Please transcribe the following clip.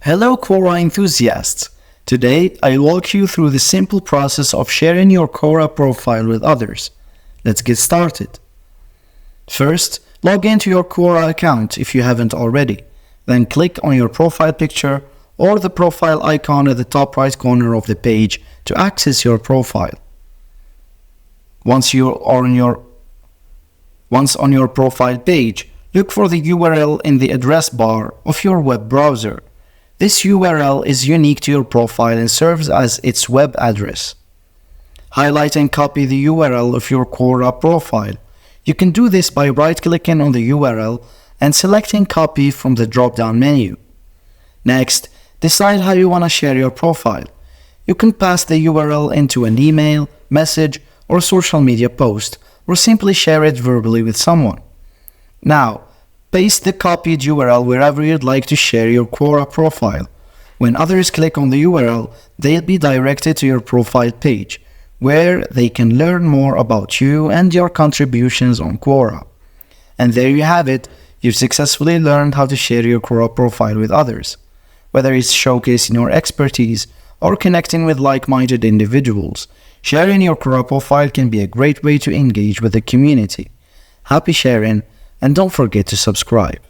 Hello Quora enthusiasts! Today I'll walk you through the simple process of sharing your Quora profile with others. Let's get started. First, log into your Quora account if you haven't already. Then click on your profile picture or the profile icon at the top right corner of the page to access your profile. Once on your profile page, look for the URL in the address bar of your web browser. This URL is unique to your profile and serves as its web address. Highlight and copy the URL of your Quora profile. You can do this by right-clicking on the URL and selecting Copy from the drop-down menu. Next, decide how you want to share your profile. You can pass the URL into an email, message, or social media post, or simply share it verbally with someone. Now, paste the copied URL wherever you'd like to share your Quora profile. When others click on the URL, they'll be directed to your profile page, where they can learn more about you and your contributions on Quora. And there you have it, you've successfully learned how to share your Quora profile with others. Whether it's showcasing your expertise or connecting with like-minded individuals, sharing your Quora profile can be a great way to engage with the community. Happy sharing! And don't forget to subscribe.